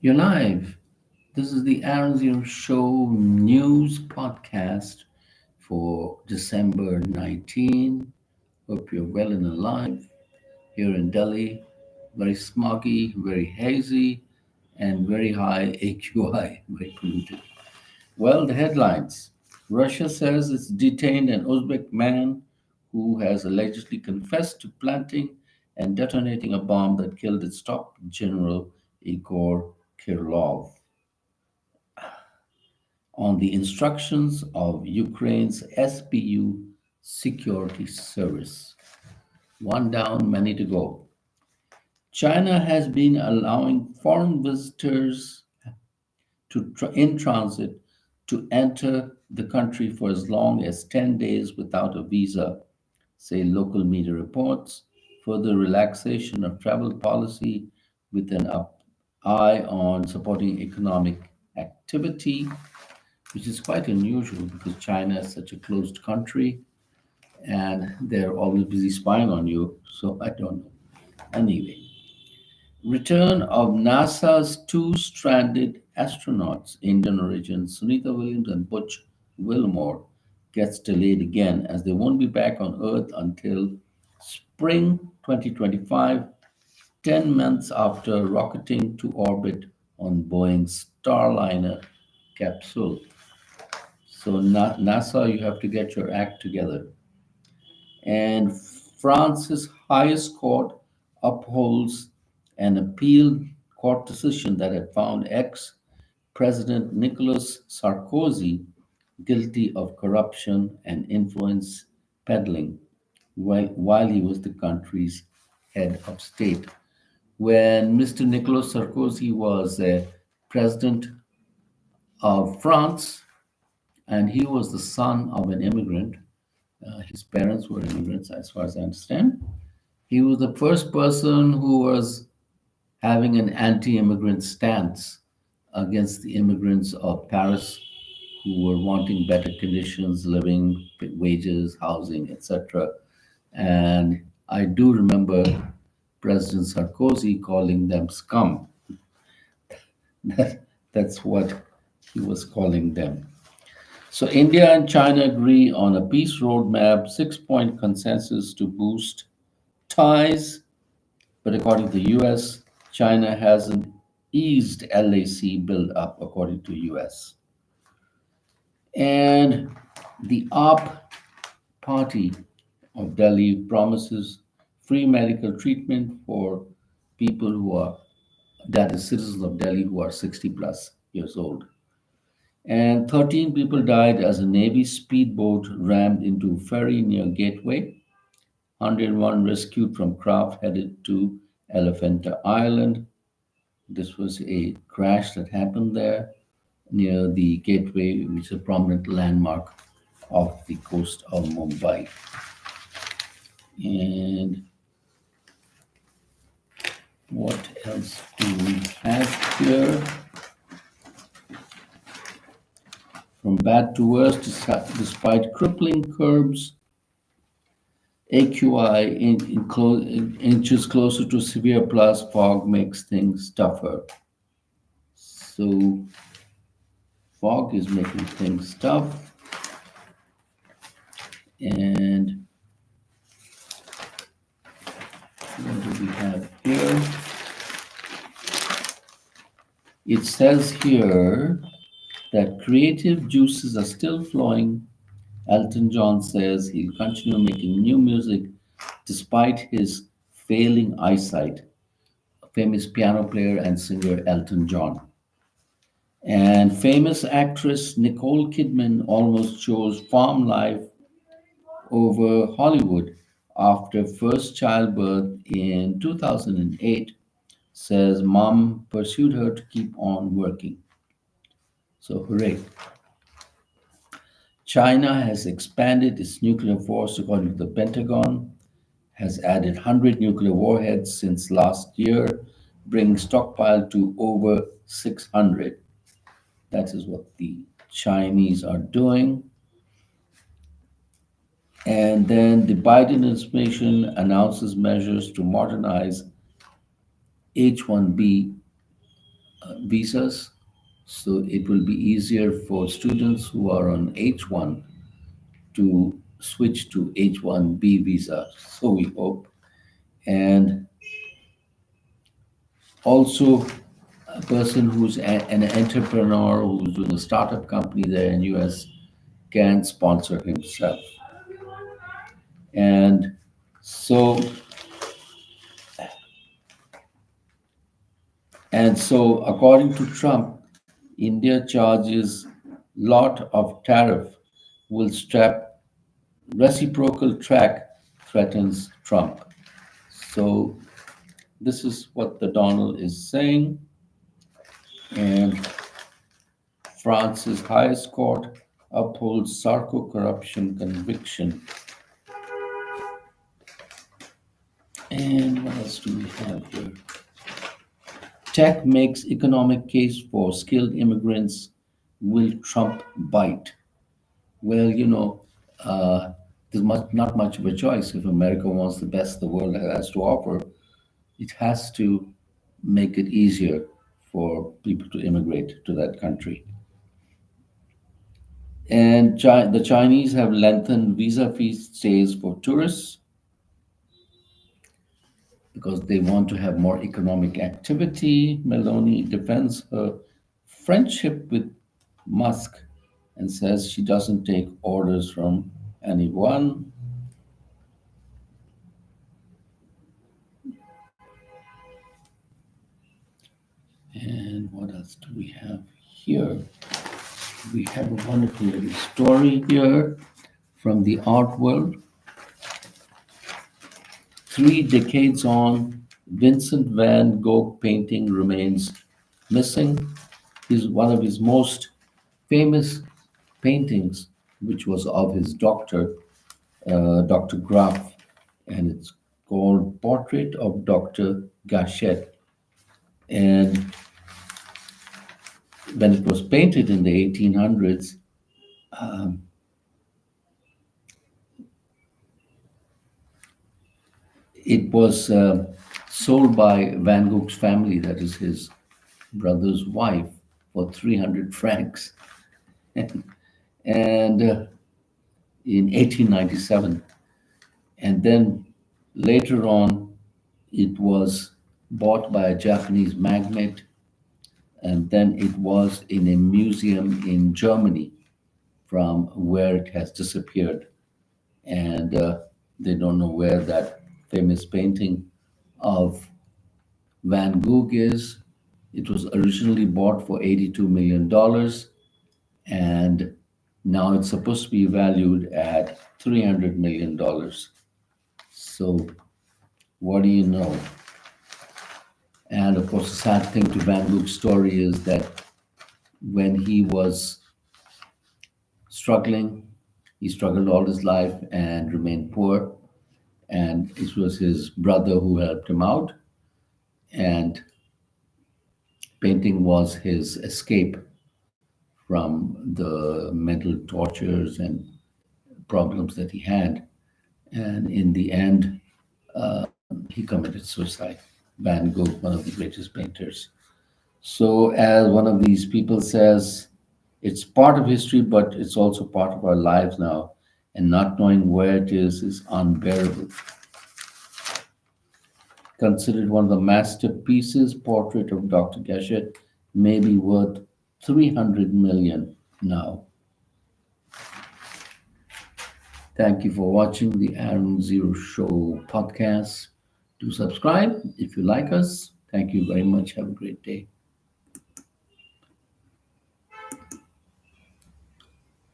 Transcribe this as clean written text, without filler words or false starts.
You're live. This is the Aaron Zero Show news podcast for December 19. Hope you're well and alive here in Delhi. Very smoggy, very hazy, and very high AQI, very polluted. Well, the headlines Russia says it's detained an Uzbek man who has allegedly confessed to planting and detonating a bomb that killed its top general, Igor Kirillov, on the instructions of Ukraine's SBU security service. One down, many to go. China has been allowing foreign visitors in transit to enter the country for as long as 10 days without a visa, say local media reports. Further relaxation of travel policy with an eye on supporting economic activity, which is quite unusual because China is such a closed country and they're always busy spying on you. So I don't know. Anyway, return of NASA's two stranded astronauts, Indian origin Sunita Williams and Butch Wilmore, gets delayed again as they won't be back on Earth until spring 2025, 10 months after rocketing to orbit on Boeing's Starliner capsule. So, NASA, you have to get your act together. And France's highest court upholds an appeal court decision that had found ex President Nicolas Sarkozy guilty of corruption and influence peddling while he was the country's head of state. When Mr. Nicolas Sarkozy was president of France, and he was the son of an immigrant. His parents were immigrants, as far as I understand. He was the first person who was having an anti immigrant stance against the immigrants of Paris who were wanting better conditions, living, wages, housing, etc. And I do remember President Sarkozy calling them scum. That's what he was calling them. So India and China agree on a peace roadmap, 6 point consensus to boost ties. But according to the US, China hasn't eased LAC build up, according to US. And the AAP party of Delhi promises free medical treatment for people who are, that is, citizens of Delhi who are 60 plus years old. And 13 people died as a Navy speedboat rammed into a ferry near Gateway. 101 rescued from craft headed to Elephanta Island. This was a crash that happened there near the Gateway, which is a prominent landmark off the coast of Mumbai. And what else do we have here? From bad to worse, despite crippling curbs, AQI inches closer to severe plus fog makes things tougher. So fog is making things tough. And what do we have here? It says here that creative juices are still flowing. Elton John says he'll continue making new music despite his failing eyesight. Famous piano player and singer Elton John. And famous actress Nicole Kidman almost chose farm life over Hollywood after first childbirth in 2008, says mom pursued her to keep on working. So, hooray. China has expanded its nuclear force, according to the Pentagon, has added 100 nuclear warheads since last year, bringing stockpile to over 600. That is what the Chinese are doing. And then the Biden administration announces measures to modernize H 1B visas. So it will be easier for students who are on H1 to switch to H1B visa. So we hope. And also, a person who's an entrepreneur who's doing a startup company there in US can sponsor himself. And so according to Trump, India charges lot of tariff will strap reciprocal track threatens Trump. So this is what the Donald is saying. And France's highest court upholds Sarko corruption conviction. And what else do we have here? Tech makes economic case for skilled immigrants. Will Trump bite? Well, there's not much of a choice. If America wants the best the world has to offer, it has to make it easier for people to immigrate to that country. And the Chinese have lengthened visa fee stays for tourists because they want to have more economic activity. Meloni defends her friendship with Musk and says she doesn't take orders from anyone. And what else do we have here? We have a wonderful little story here from the art world. 3 decades on, Vincent van Gogh painting remains missing. His one of his most famous paintings, which was of his doctor, Dr. Graf, and it's called Portrait of Dr. Gachet. And when it was painted in the 1800s, it was sold by Van Gogh's family, that is his brother's wife, for 300 francs. And in 1897. And then later on, it was bought by a Japanese magnate, and then it was in a museum in Germany from where it has disappeared. And they don't know where that famous painting of Van Gogh is. It was originally bought for $82 million, and now it's supposed to be valued at $300 million. So, what do you know? And of course, the sad thing to Van Gogh's story is that when he was struggling, he struggled all his life and remained poor. And it was his brother who helped him out. And painting was his escape from the mental tortures and problems that he had. And in the end, he committed suicide. Van Gogh, one of the greatest painters. So, as one of these people says, it's part of history, but it's also part of our lives now. And not knowing where it is unbearable. Considered one of the masterpieces, Portrait of Dr. Gachet may be worth 300 million now. Thank you for watching the Aaron Zero Show podcast. Do subscribe if you like us. Thank you very much. Have a great day.